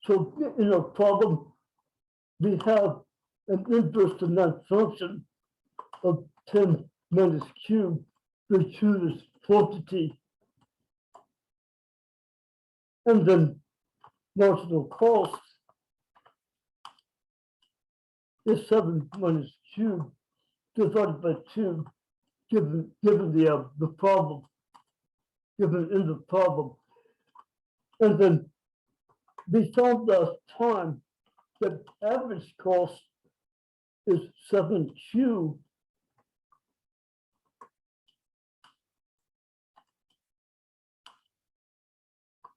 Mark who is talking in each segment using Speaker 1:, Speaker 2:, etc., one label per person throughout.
Speaker 1: So in our problem, we have an inverse to that function of 10 minus q, where q is quantity. And then marginal cost is 7 minus q divided by 2, given the problem, given in the problem. And then we found last time that average cost is 7q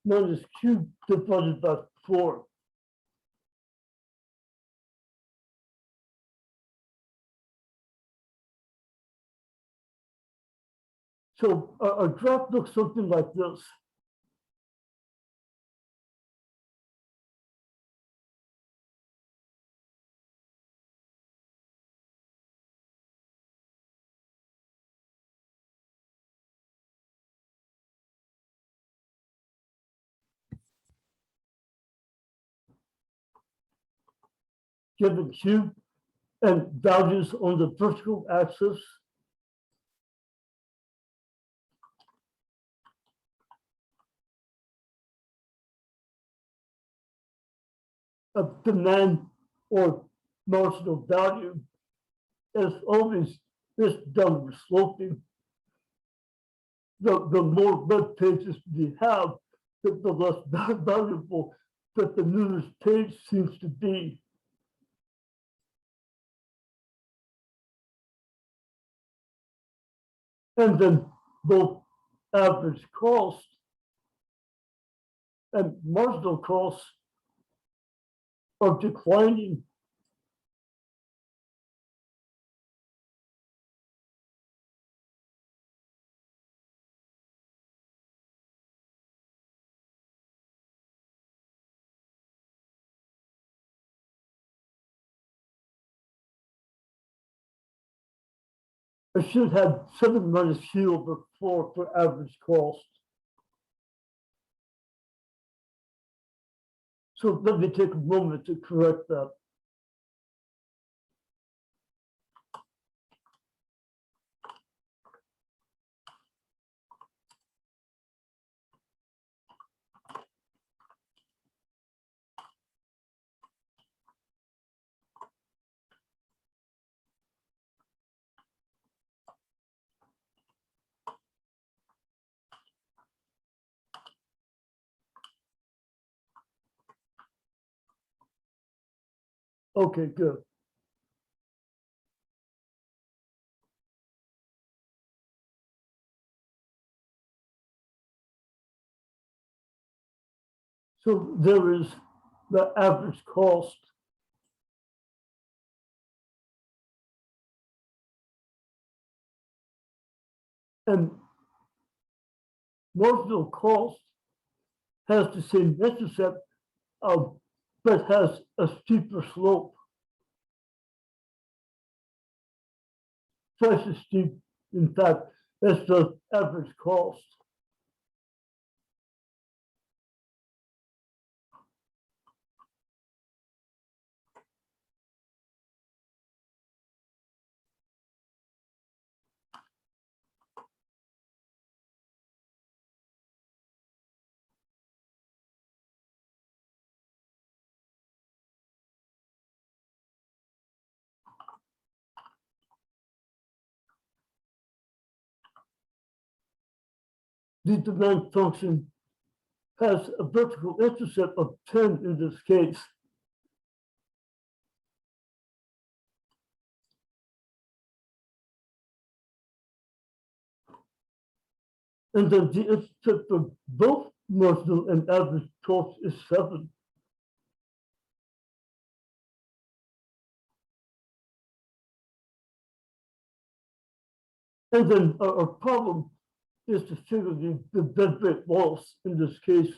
Speaker 1: minus q divided by 4. So our graph looks something like this. Given q and values on the vertical axis, of demand or marginal value, as always, this downward sloping. The more web pages we have, the less valuable that the newest page seems to be. And then both average cost and marginal costs are declining. I should have 7 minus q over 4 for average cost. So let me take a moment to correct that. Okay, good. So there is the average cost. And marginal cost has the same intercept, but has a steeper slope. Twice as steep, in fact, as the average cost. The demand function has a vertical intercept of 10 in this case. And then the intercept for both marginal and average cost is 7. And then our problem is to figure the deadweight loss in this case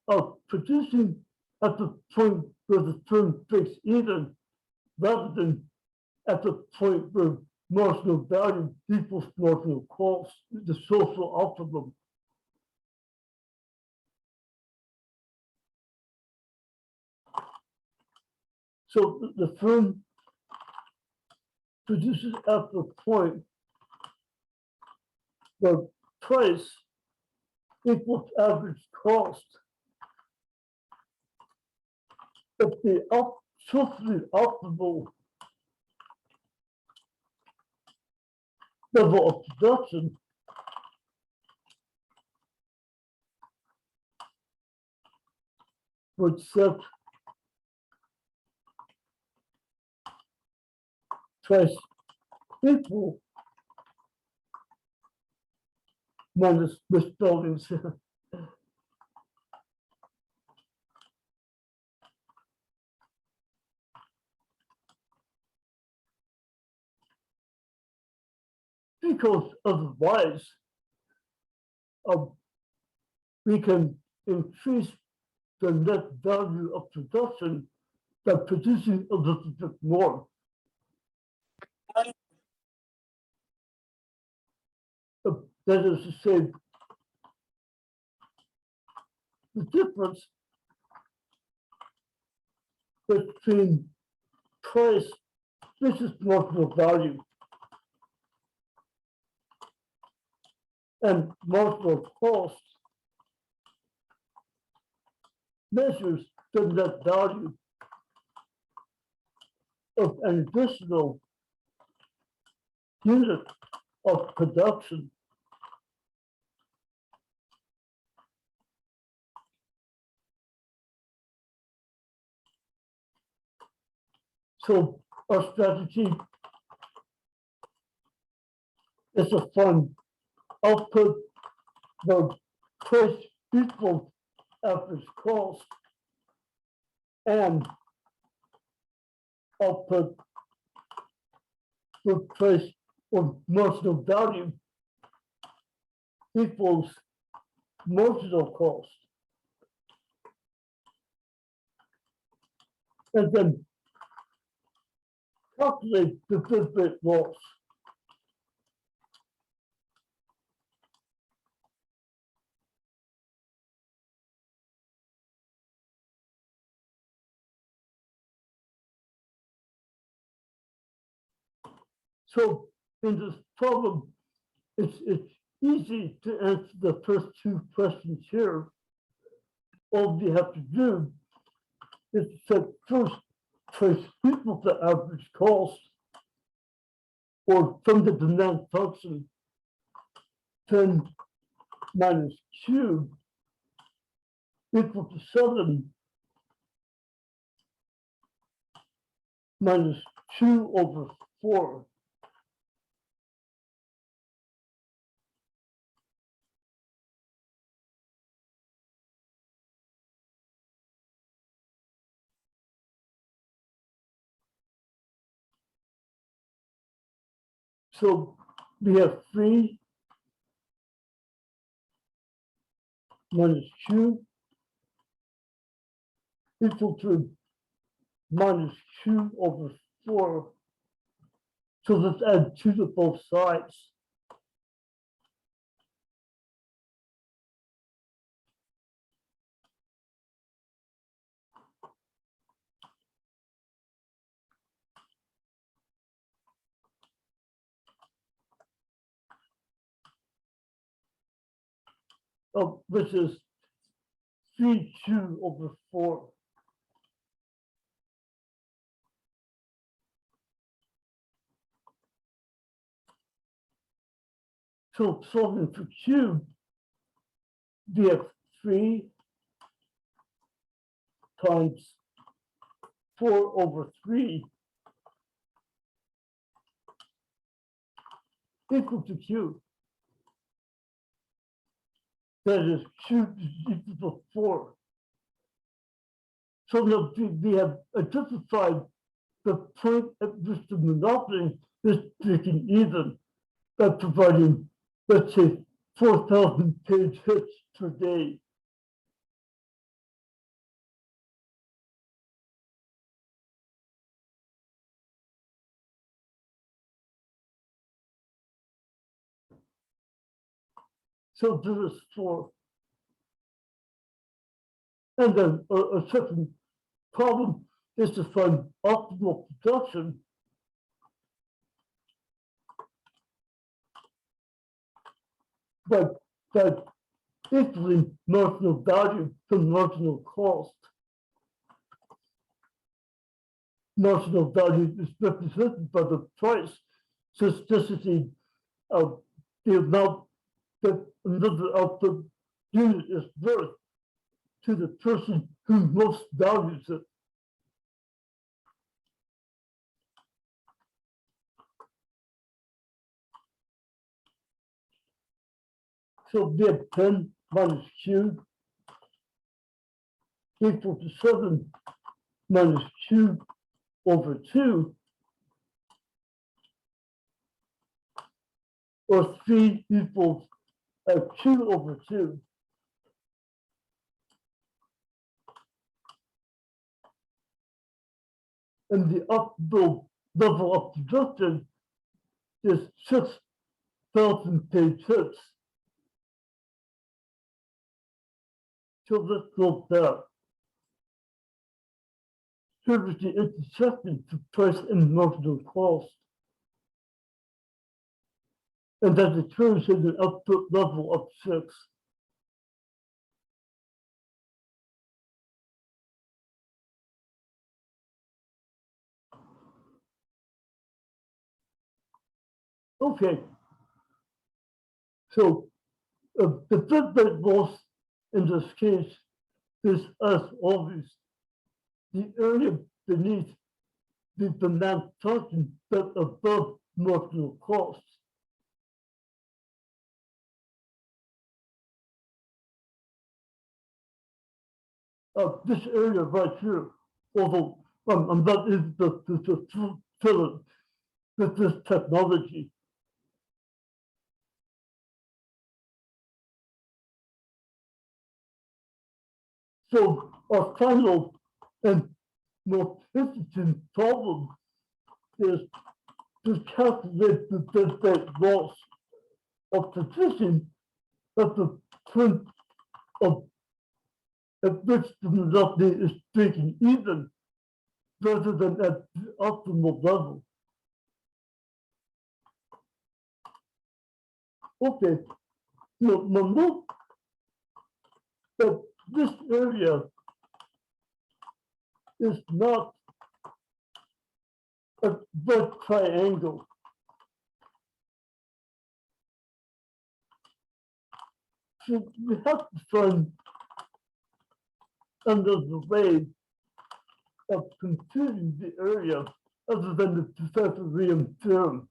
Speaker 1: of producing at the point where the firm breaks even, rather than at the point where marginal value equals marginal cost, the social optimum. So the firm produces at the point the price equals average cost. If the totally optimal level of production would set price equal minus misspellings. Because otherwise, we can increase the net value of production by producing a little bit more. That is to say, the difference between price versus marginal value and marginal cost measures the net value of an additional unit of production. So our strategy is to find output the price equals average cost and output the price of marginal value equals marginal cost. And then calculate the deadweight loss. So in this problem, it's easy to answer the first two questions here. All we have to do is set first price equal to average cost, or from the demand function, 10 minus Q equal to 7 minus 2 over 4. So we have 3 minus Q equal to minus 2 over 4. So let's add 2 to both sides. Which is 3/2 over 4. So solving for Q, we have 3 times 4 over 3 equal to Q. That is Q equal to 4. So now we have identified the point at which the monopoly is breaking even by providing, let's say, 4,000 page hits per day. So this is 4. And then a second problem is to find optimal production by, by equaling marginal value to marginal cost. Marginal value is represented by the price elasticity of the amount that another output unit is worth to the person who most values it. So we have 10 minus q equal to 7 minus q over 2, or 3 equals q over 2. And the optimal level of production is 6,000 page hits. So let's go back. Here is the intersection to price and marginal cost. And that occurs at an output level of 6. Okay. So the deadweight loss in this case is, as always, the area beneath the demand function but above marginal cost. This area right here, although I'm not able to fill it with this technology. So our final and most interesting problem is to calculate the deadweight loss of position at the point of at which the velocity is breaking even rather than at the optimal level. Okay, now note that this area is not a red triangle. So we have to find another way of computing the area other than the Pythagorean theorem.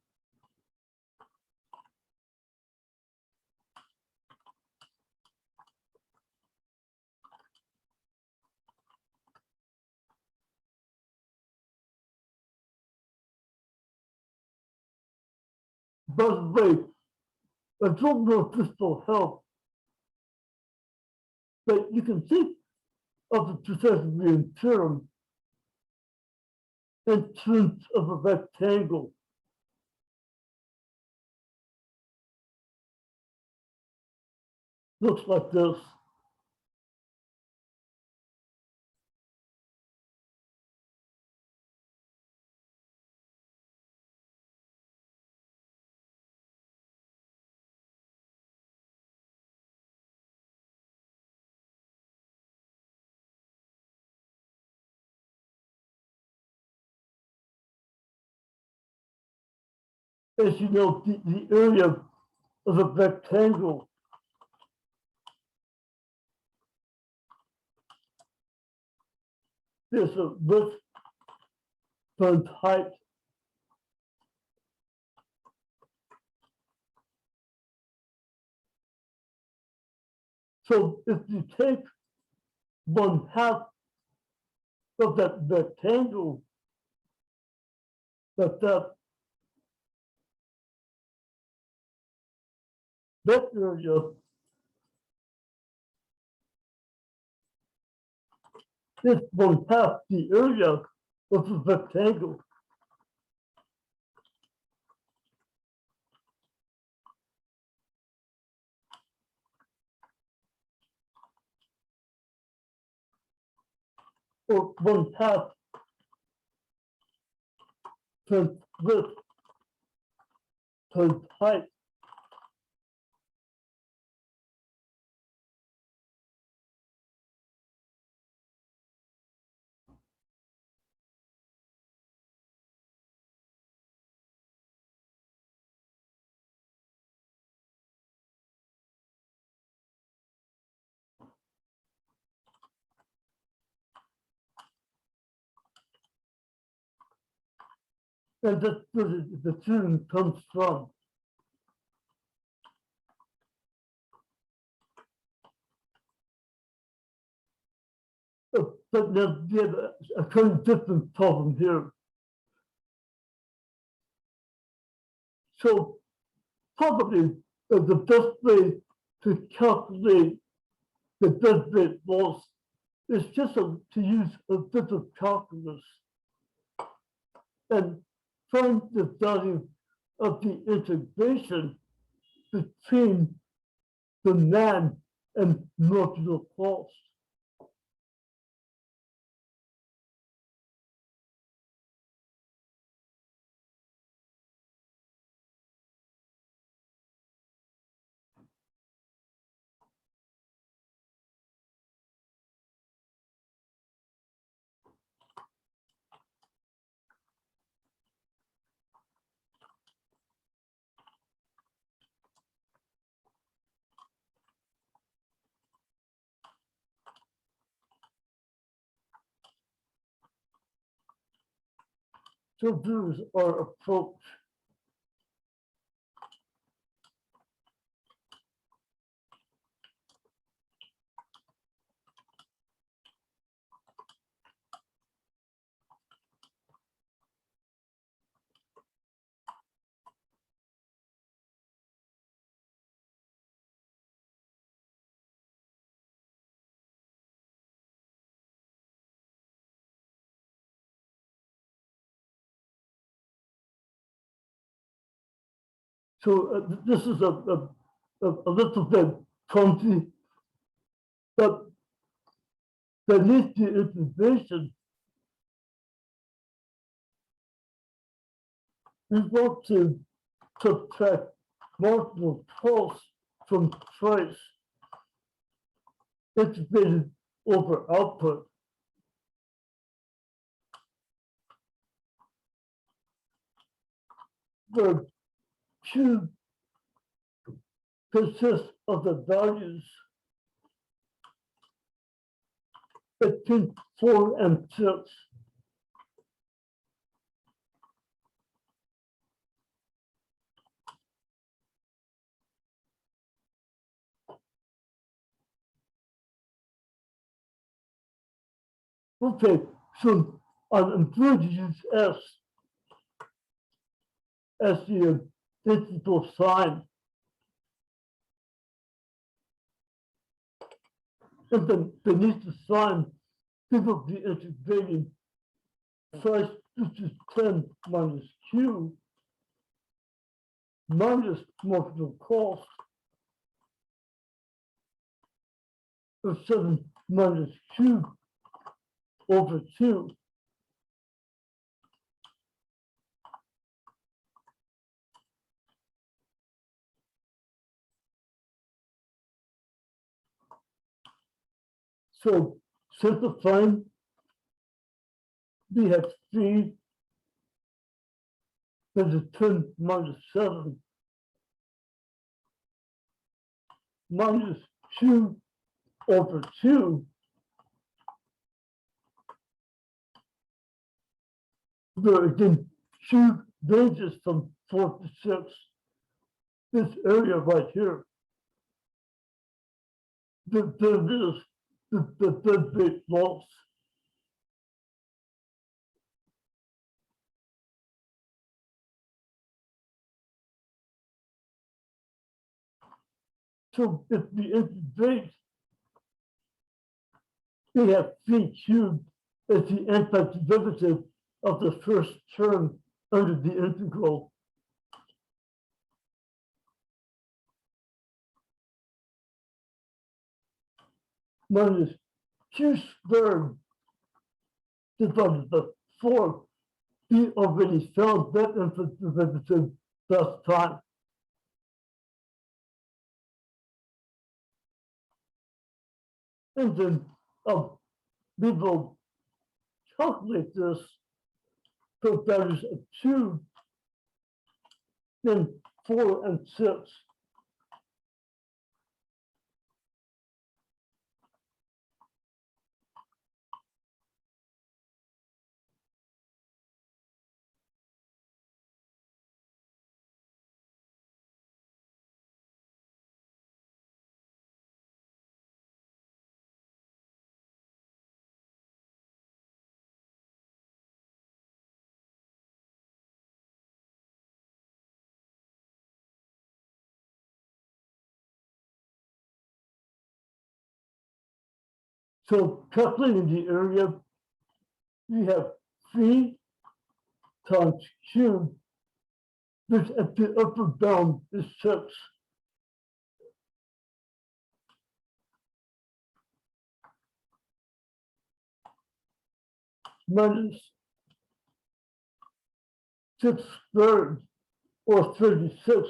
Speaker 1: By the way, I don't know if this will help, but you can think of the Pythagorean theorem in terms of a rectangle. Looks like this. As you know, the area of a rectangle is a width times height. So if you take 1/2 of that rectangle, that area is 1/2 the area of the rectangle. Or 1/2 times width times height. And that's where the theorem comes from. But now we have a kind of different problem here. So probably the best way to calculate the deadweight loss is just to use a bit of calculus and find the value of the integration between demand and marginal cost. So here's our approach. So this is a little bit clumsy, but beneath the integration, we want to subtract marginal cost from price integrated over output. The cube consists of the values between 4 and 6. Okay, so I'm going to use S as the digital sign. And then beneath the sign, we will be integrating price, which is 10 minus Q, minus marginal cost of 7 minus Q over 2. So simplifying, we have 3 to the 10 minus 7 minus Q over 2. Where again, Q ranges from 4 to 6. This area right here, there is the deadweight loss. So if we integrate, we have 3 cubed as the antiderivative of the first term under the integral. Minus Q squared divided by 4 he already found that information last time. And then we will calculate this for values of 2, then 4 and 6. So calculating the area, we have 3 times cube, which at the upper bound is 6. Minus 6 thirds, or 36.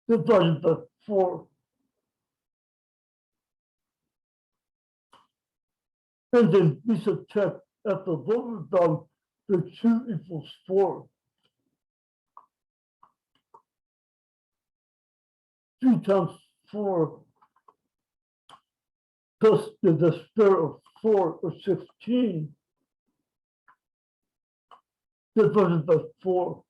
Speaker 1: Divided by 4. And then we subtract at the lower bound the 2 equals 4. 3 times 4 plus the square of 4 or 16 divided by 4.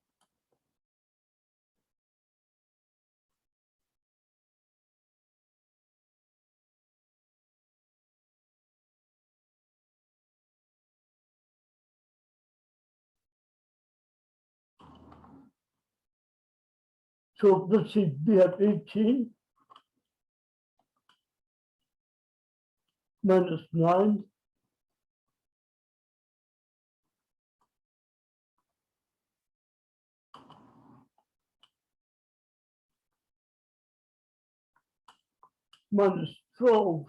Speaker 1: So let's see, we have 18 minus 9 minus 12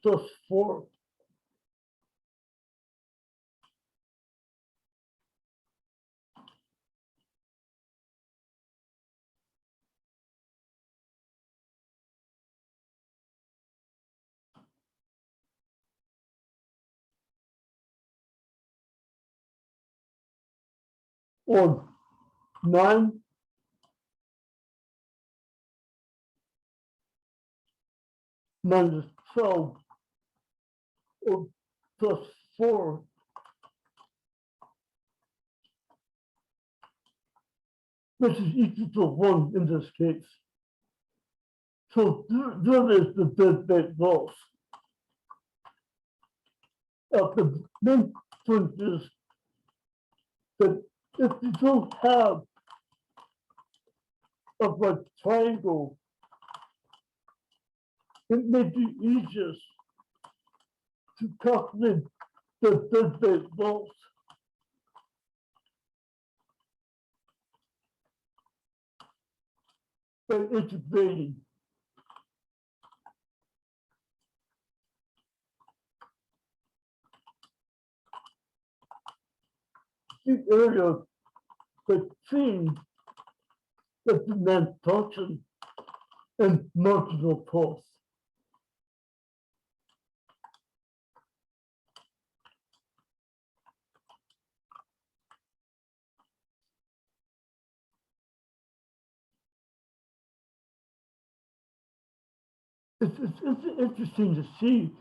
Speaker 1: plus 4. Or 9 minus 12 or plus 4, which is equal to 1 in this case. So there is the deadweight loss. The main point is that if you don't have a right triangle, it may be easiest to calculate the deadweight loss by integrating. The area between the demand function and marginal cost. It's interesting to see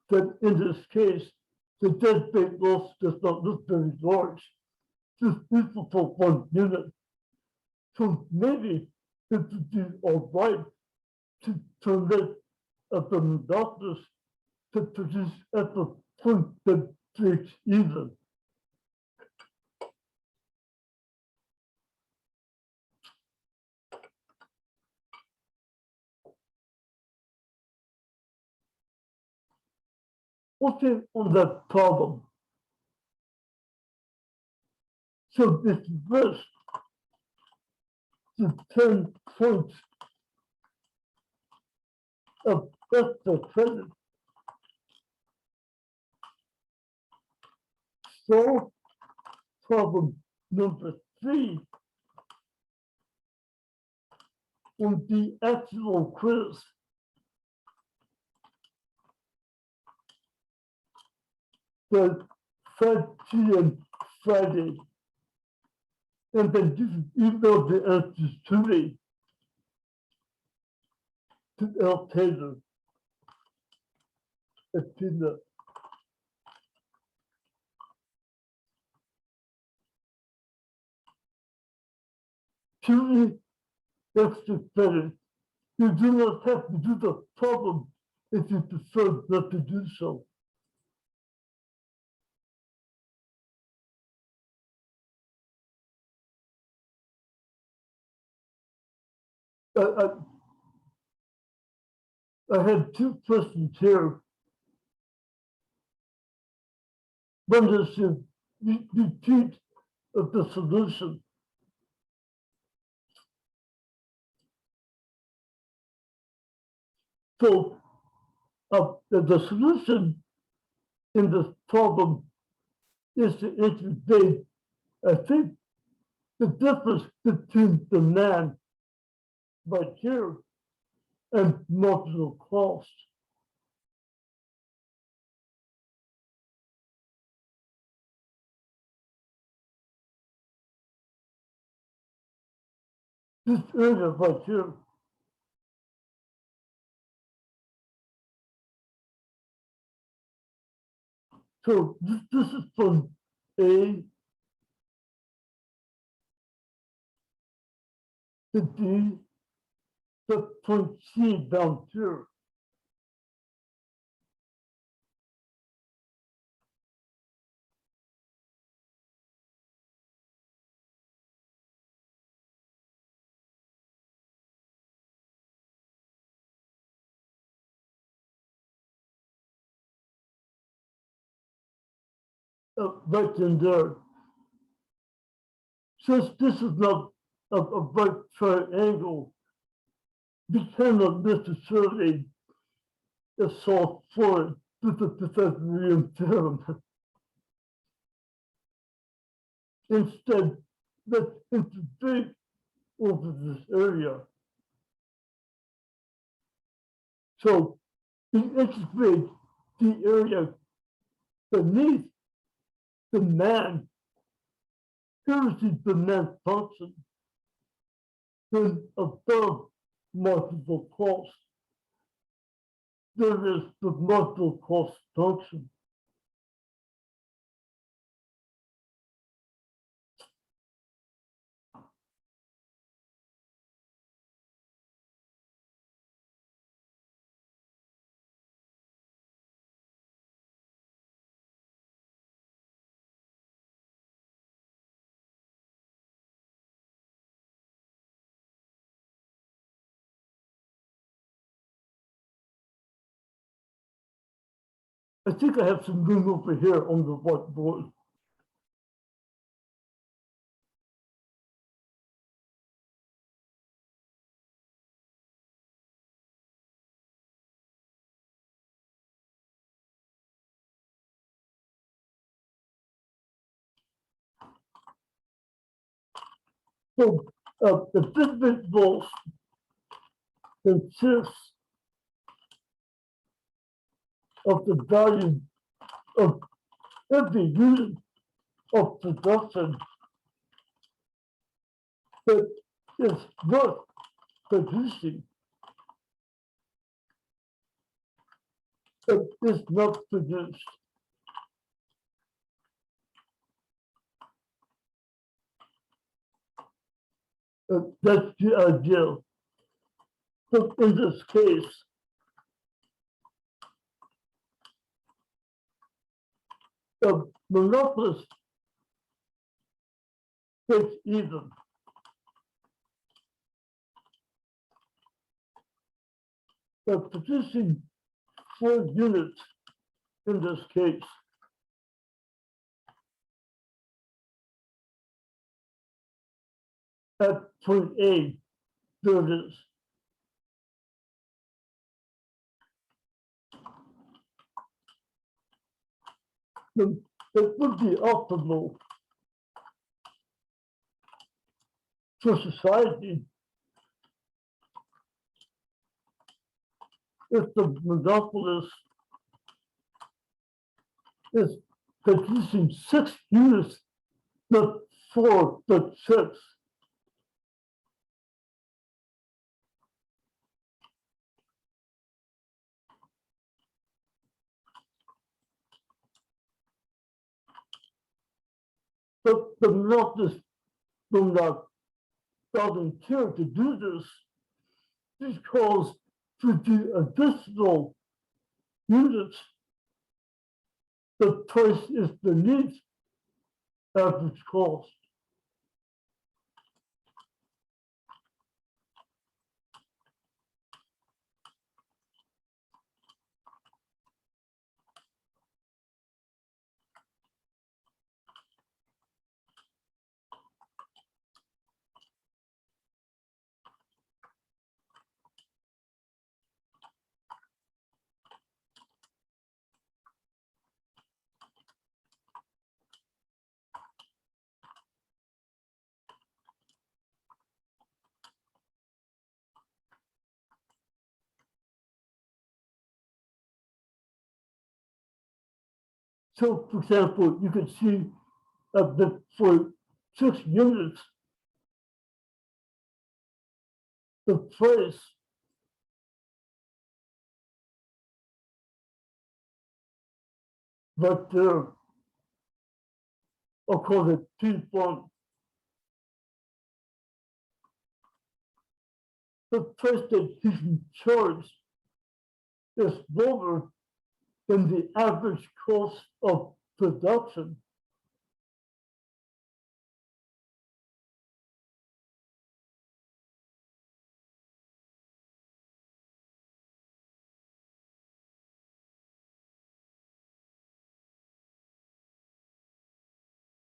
Speaker 1: that in this case, the deadweight loss does not look very large, just equal to 1 unit. So maybe it would be all right to permit the monopolist to produce at the point that breaks even. Okay, on that problem. So this risk to 10 points of extra credit. Solve problem number 3 on the actual quiz. The 5 p.m. Friday, and then you can email the answers to me, to L. Taylor at Peanut. Purely extra credit. You do not have to do the problem if you prefer not to do so. I had 2 questions here. One is to repeat of the solution. So the solution in this problem is to integrate, I think, the difference between demand right here and marginal cost. This area right here. So this is from A to D to point C down here. Right in there. Since this is not a right triangle, we cannot necessarily solve for it with the Pythagorean theorem. Instead, let's integrate over this area. So we integrate the area beneath the man. Here is the demand function. Then above marginal cost, there is the marginal cost function. I think I have some room over here on the whiteboard. So the deadweight balls consists of the value of every unit of production that is worth producing, that is not produced. That's the idea. So in this case, the monopolist takes even. They're producing 4 units in this case. At point A. There it is. It would be optimal for society if the monopolist is producing 6 units, not 4, but 6. But the monopolist will not volunteer to do this because to the additional units, the price is beneath average cost. So, for example, you can see that for 6 units, the price right there, I'll call it T1. The price that he can charge is lower than the average cost of production.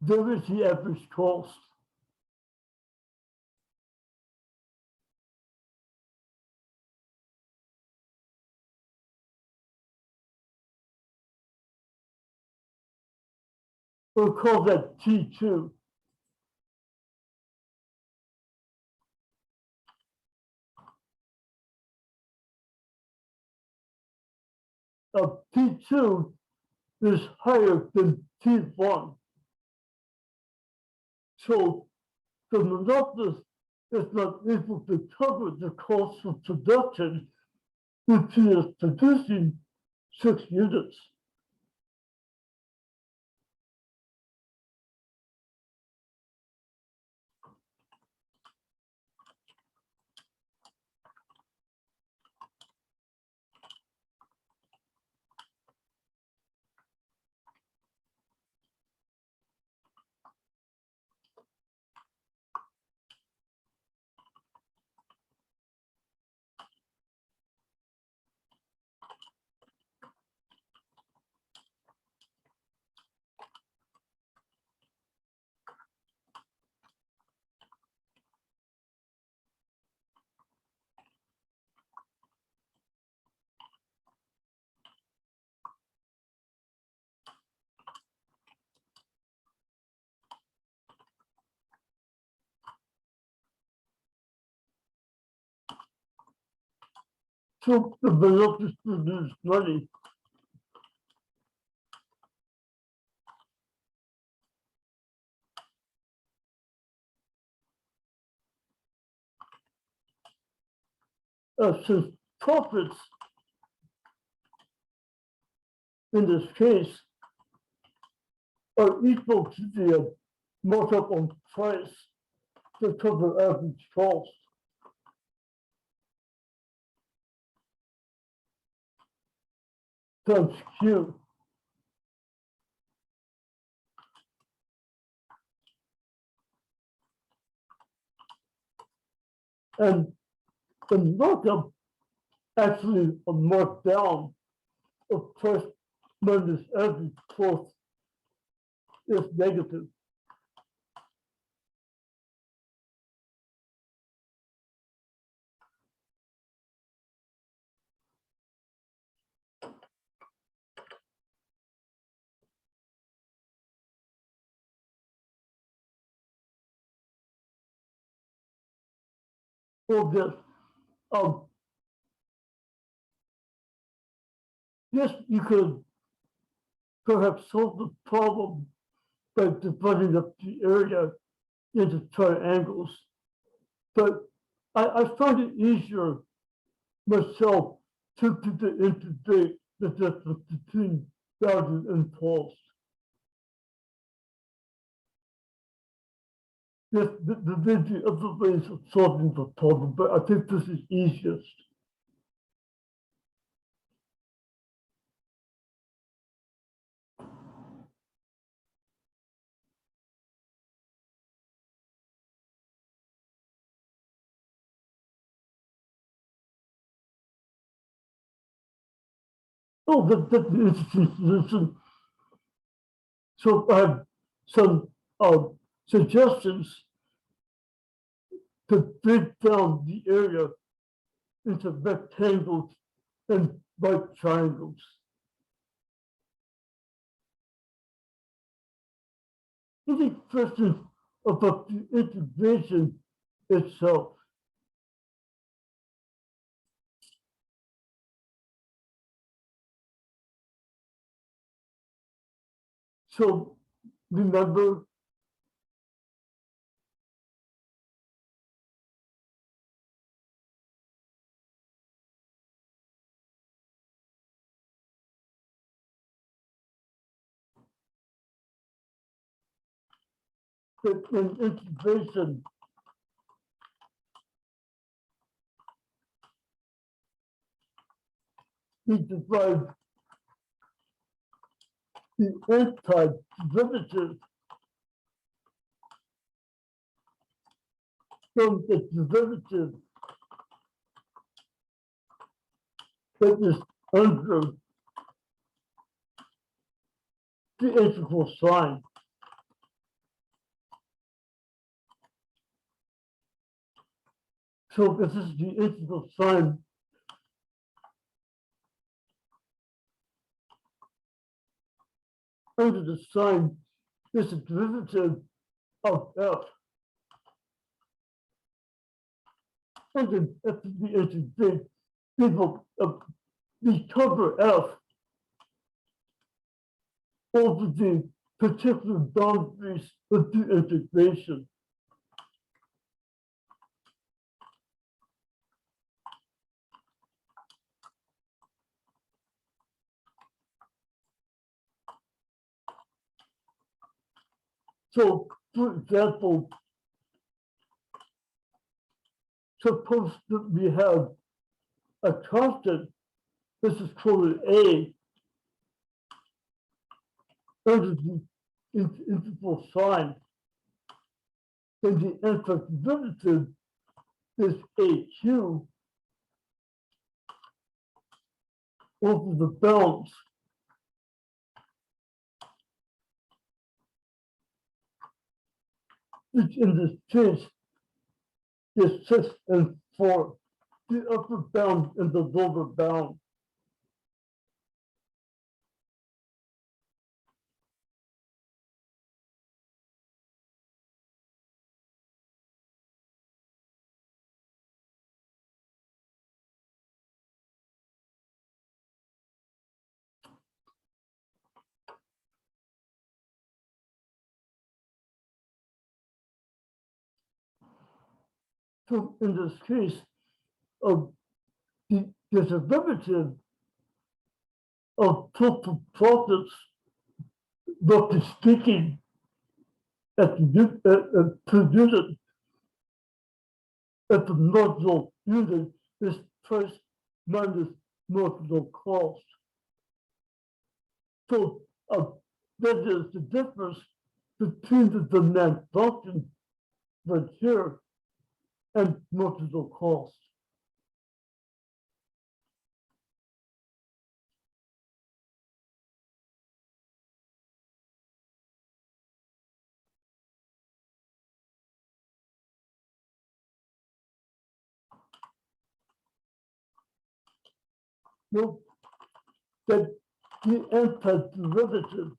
Speaker 1: There is the average cost. We'll call that T2. T2 is higher than T1. So the monopolist is not able to cover the cost of production if he is producing 6 units. So the monopolist produces money. Since profits in this case are equal to the markup on price to cover average cost. Times Q. And the markup actually a markdown of price minus average cost is negative. all this. Um, yes, you could perhaps solve the problem by dividing up the area into triangles, but I find it easier myself to integrate the difference between value and false. Yes, there may be other ways of solving the problem, but I think this is easiest. Oh, that's an interesting solution. So I have some suggestions to break down the area into rectangles and right triangles. Any questions about the integration itself? So remember, that in integration, we divide the antiderivative from the derivative that is under the integral sign. So this is the integral sign under the sign is the derivative of f. And then after the integrate, we will recover f over the particular boundaries of the integration. So, for example, suppose that we have a constant, this is called A, under the integral sign, then the antiderivative is AQ over the bounds. Which in this case is 6 and 4, the upper bound and the lower bound. So in this case, of the derivative of total profits, roughly speaking, at the per unit at the marginal unit is price minus marginal cost. So that is the difference between the demand function right here and marginal cost. Note that the antiderivative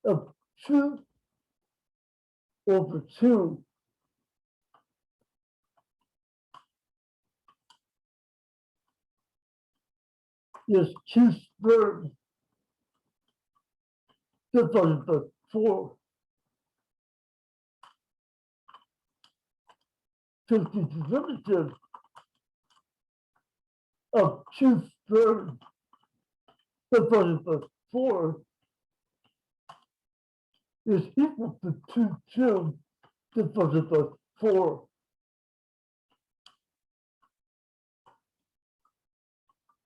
Speaker 1: of 2 over 2 is Q squared divided by 4. Since the derivative of Q squared divided by 4 is equal to 2Q divided by 4,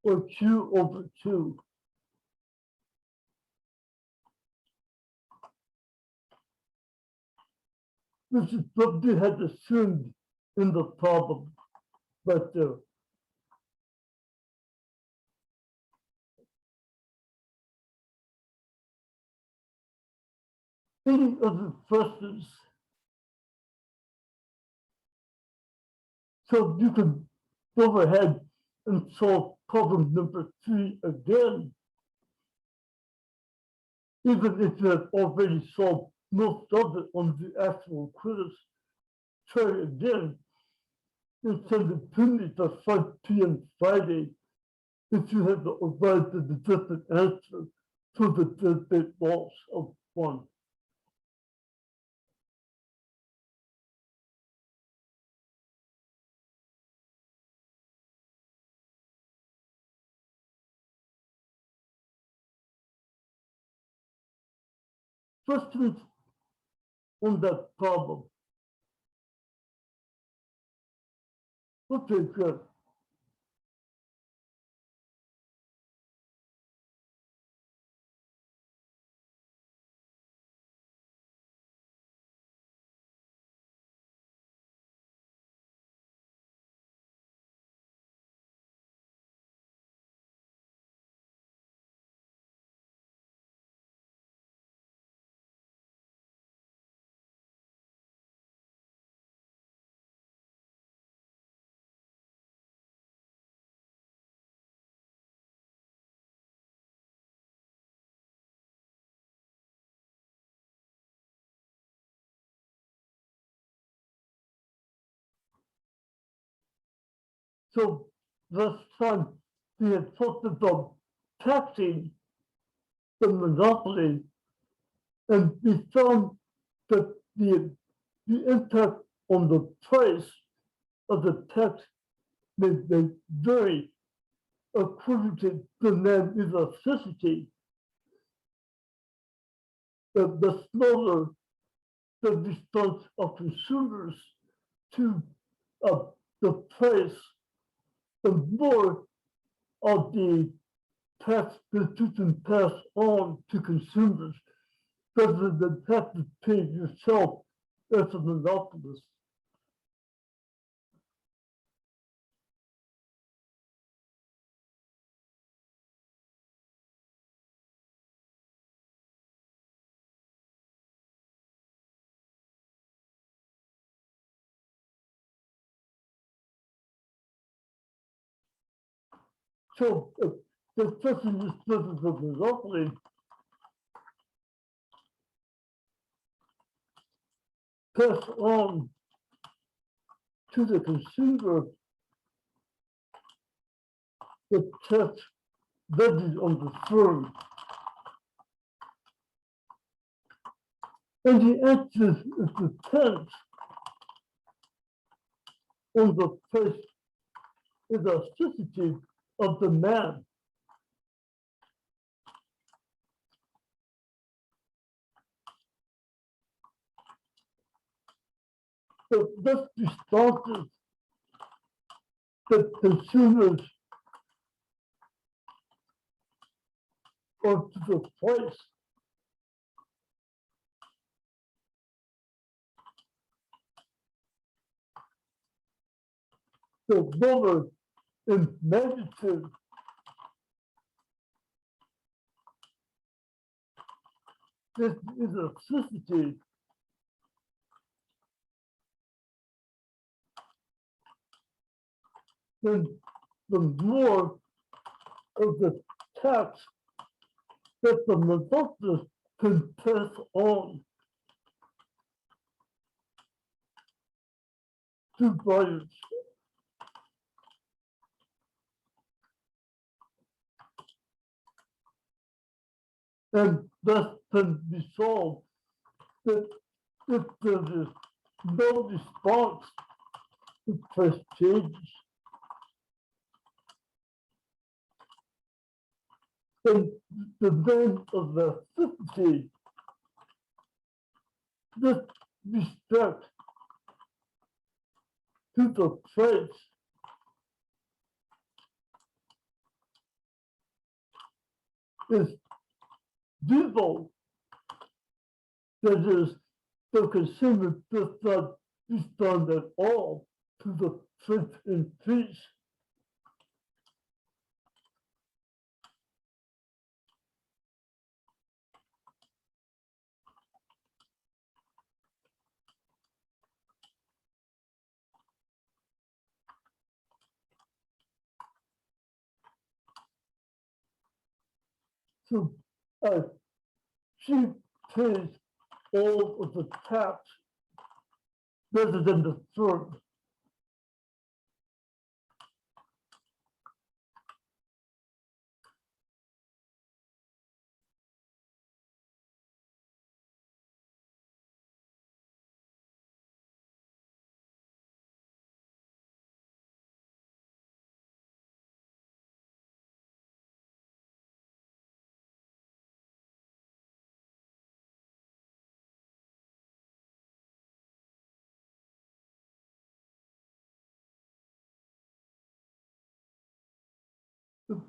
Speaker 1: or Q over 2. This is what we had assumed in the problem right there. Any other questions? So you can go ahead and solve problem number 3 again, even if you have already solved most of it on the actual quiz. Try again and send it to me by 5 p.m. Friday if you have arrived at a different answer to the deadweight loss of 1. Questions on that problem? Okay, good. So last time we had talked about taxing the monopoly, and we found that the impact on the price of the tax may vary according to demand elasticity. The smaller the response of consumers to the price, the more of the tax that you can pass on to consumers rather than have to pay yourself as a monopolist. So the person is business of monopoly pass on to the consumer the tax levied on the firm. And the answer is depends on the price elasticity of demand. So this responses that consumers or to the price the lower in magnitude this elasticity then the more of the tax that the monopolist can pass on two buyers. And that can be solved that if there is no response to price changes, then the demand of elasticity with respect to the price is zero. That is, the consumer does not respond at all to the price increase. So she pays all of the tax rather than the firm.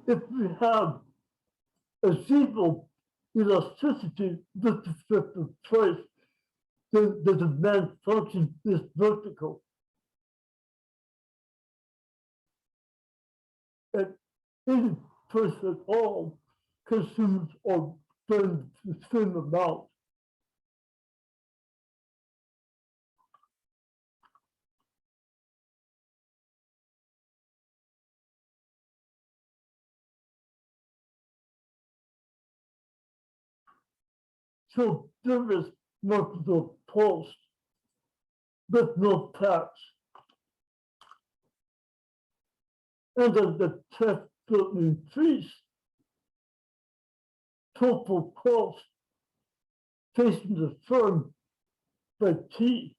Speaker 1: If we have a zero elasticity with respect to price, then the demand function is vertical. At any price at all, consumers are spending the same amount. So there is multiple cost, but no tax. And then the tax will increase total cost facing the firm by T.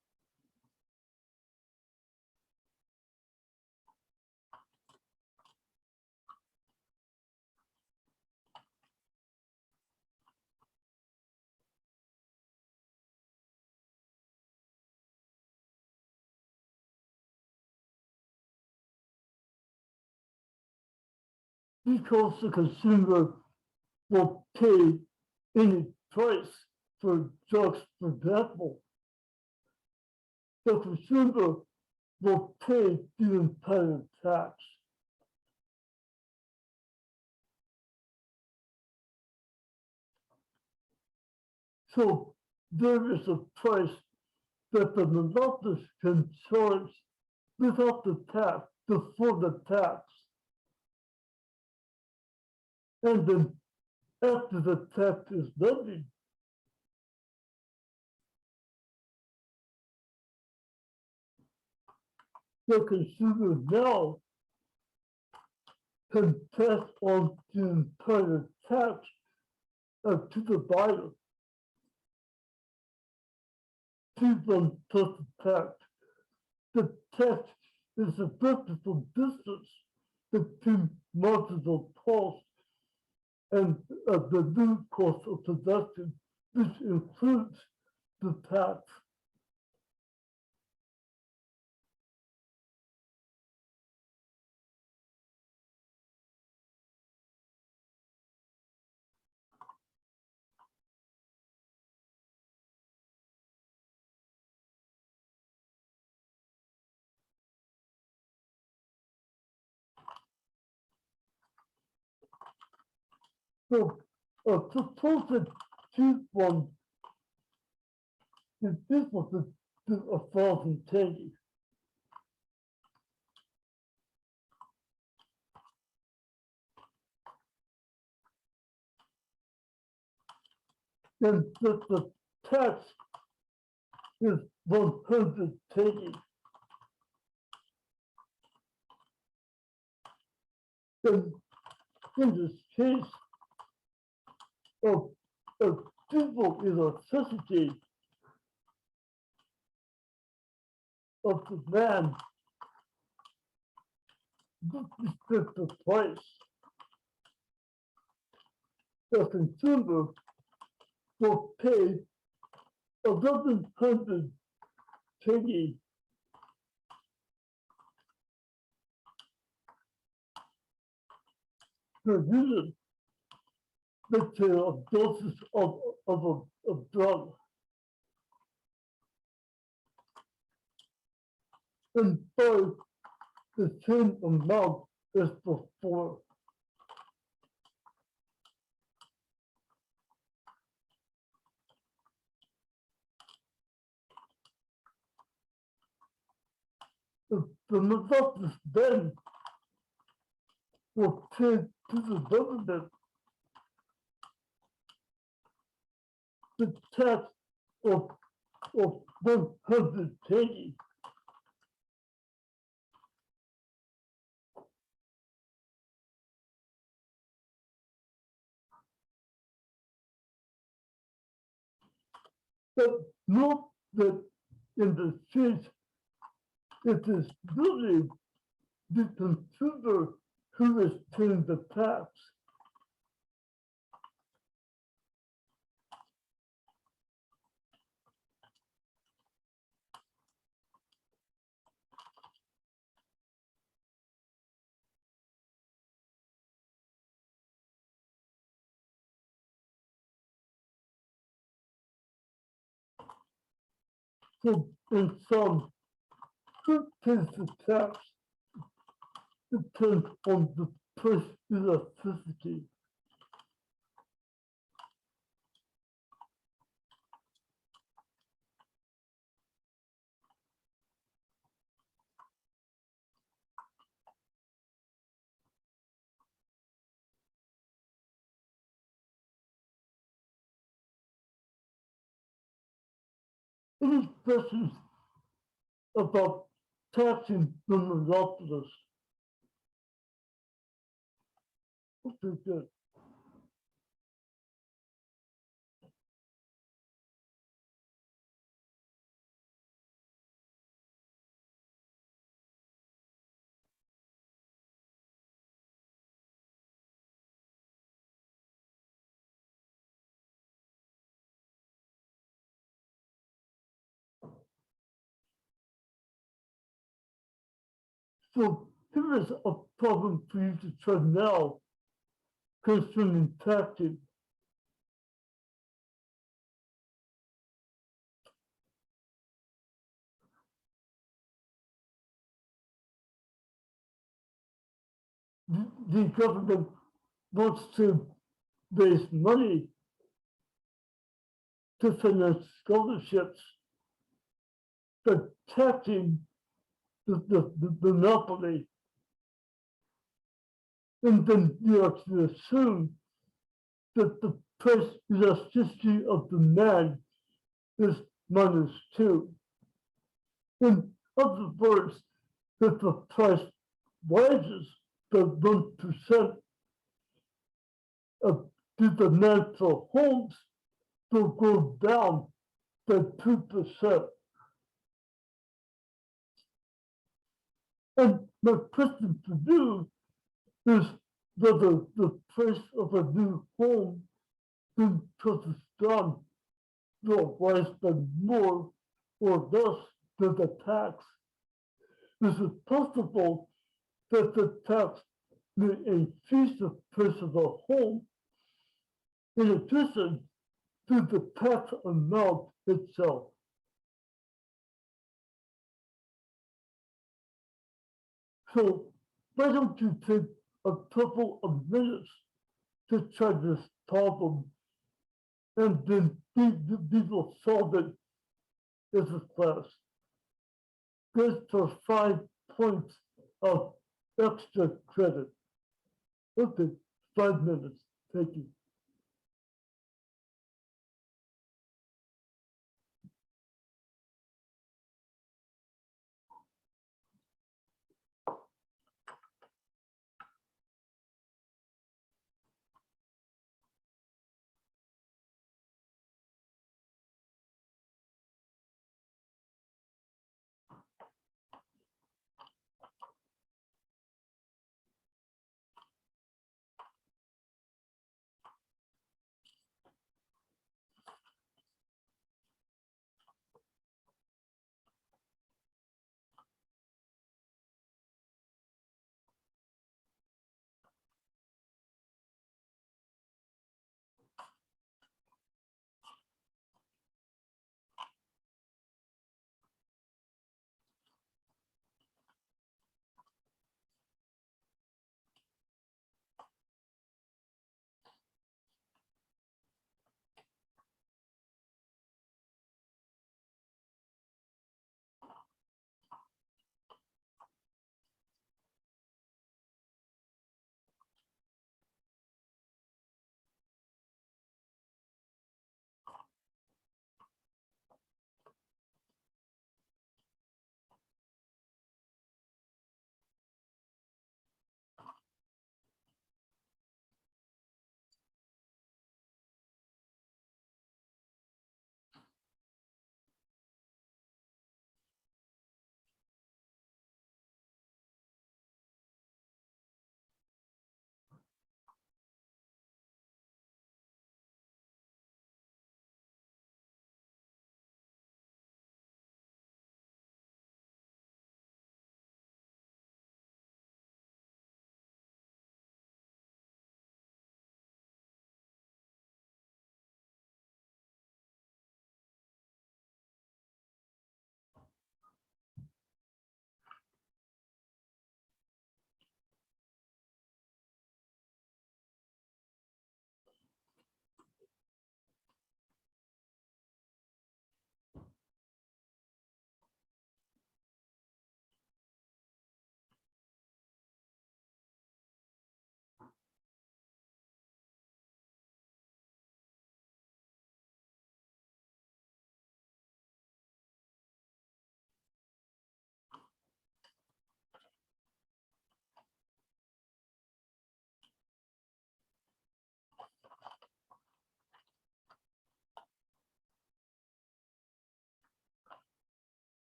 Speaker 1: Because the consumer will pay any price for drugs, for example, the consumer will pay the entire tax. So there is a price that the monopolist can charge without the tax, before the tax. And then after the tax is levied, the consumer now can pass on the entire tax to the buyer. Please don't touch the tax. The tax is a vertical distance between marginal cost and the new cost of production, which includes the tax. So suppose that choose one is equal to 1,010. Then the tax is 110. then in this case of, of simple elasticity of the demand with the price, the consumer will pay 1,100 penny per unit, let's say, of doses of drug. And by the same amount as before. The monopolist then will pay to the government the tax of 100 penny. But note that in the case, it is really the consumer who is paying the tax. So in some, who pays the tax depends on the price elasticity. Any questions about taxing the monopolists? Okay, good. So here is a problem for you to try now concerning taxing. The government wants to raise money to finance scholarships, but taxing the monopoly. And then you actually assume that the price elasticity of demand is -2. In other words, if the price rises by 1%, the demand for homes will go down by 2%. And my question to you is whether the price of a new home in Pakistan will rise by more or less than the tax. Is it possible that the tax may increase the price of a home in addition to the tax amount itself? So why don't you take a couple of minutes to try this problem, and then we will solve it as a class. Good for 5 points of extra credit. Okay, 5 minutes. Thank you.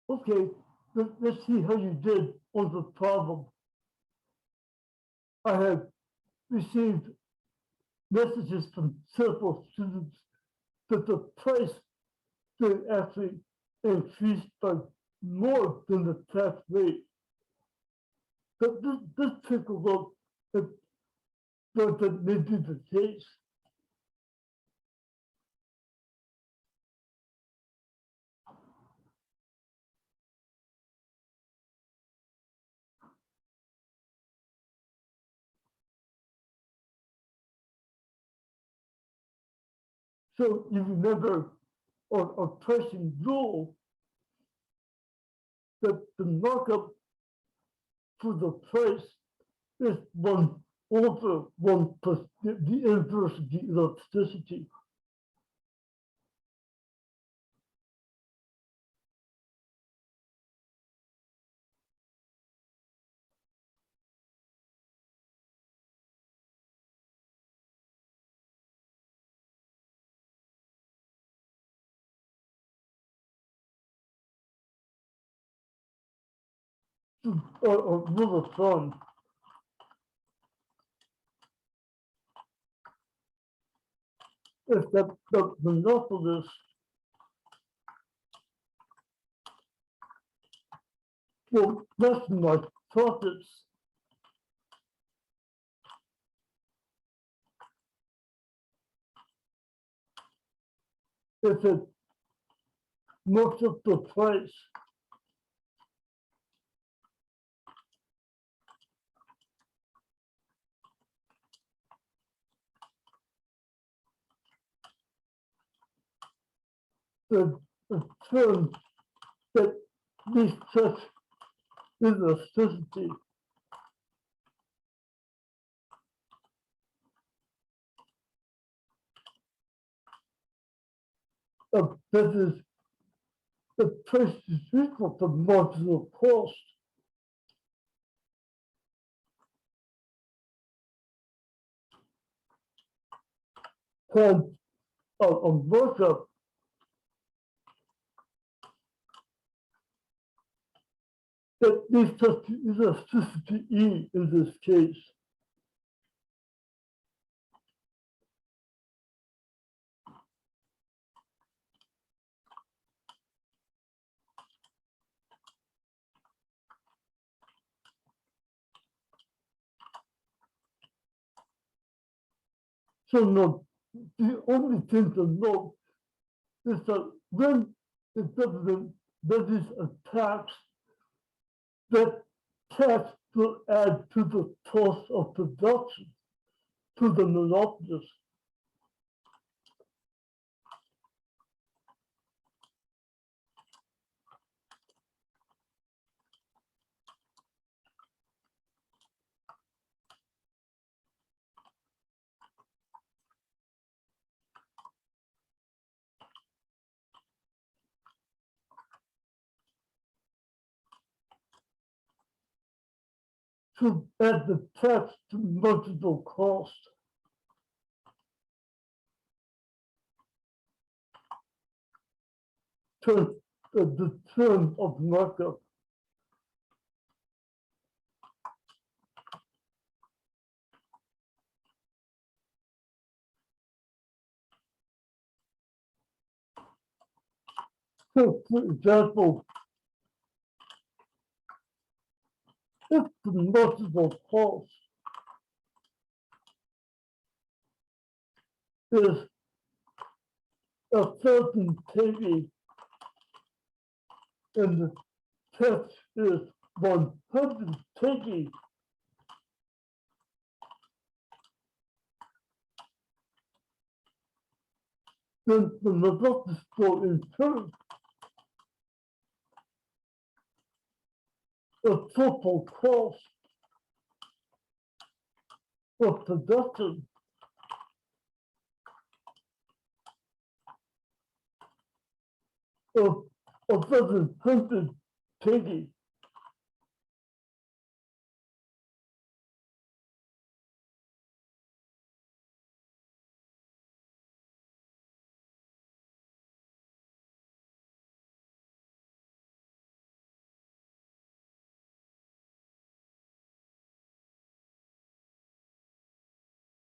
Speaker 1: Okay, let's see how you did on the problem. I have received messages from several students that the price they actually increased by more than the tax rate. But let's take a look at that may be the case. So you remember our pricing rule that the markup for the price is 1/1 plus the inverse of the elasticity. Or rule of thumb is that the monopolist will maximize profits if it marks up the price. The term that least such elasticity of business, the price is equal to marginal cost. And a markup that least such elasticity E in this case. So no, the only thing to note is that when the government levies a tax, that tax will add to the cost of production to the monopolist. To add the tax to marginal cost. To the term of markup. So, for example, if the marginal cost is 1,000 KV and the tax is 100 KV, then the monopolist will incur a total cost of production of 1,100 KV.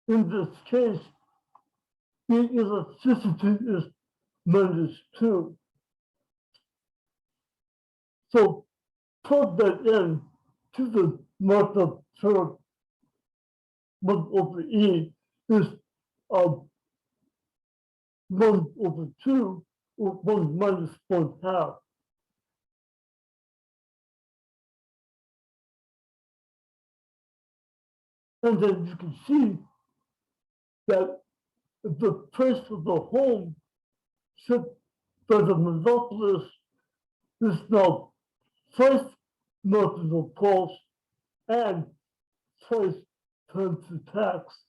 Speaker 1: In this case, the elasticity is -2. So plug that in to the markup term 1/e is 1/2 or 1 minus 1/2. And then you can see that the price of the home set by the monopolist is now price marginal cost and price times the tax.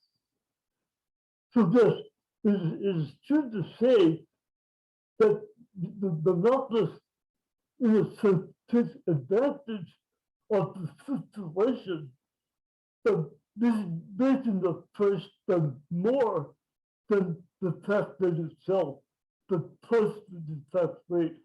Speaker 1: So this is true to say that the monopolist, in a sense, takes advantage of the situation, but this is making the price then more than the tax rate itself, the plus the tax rate.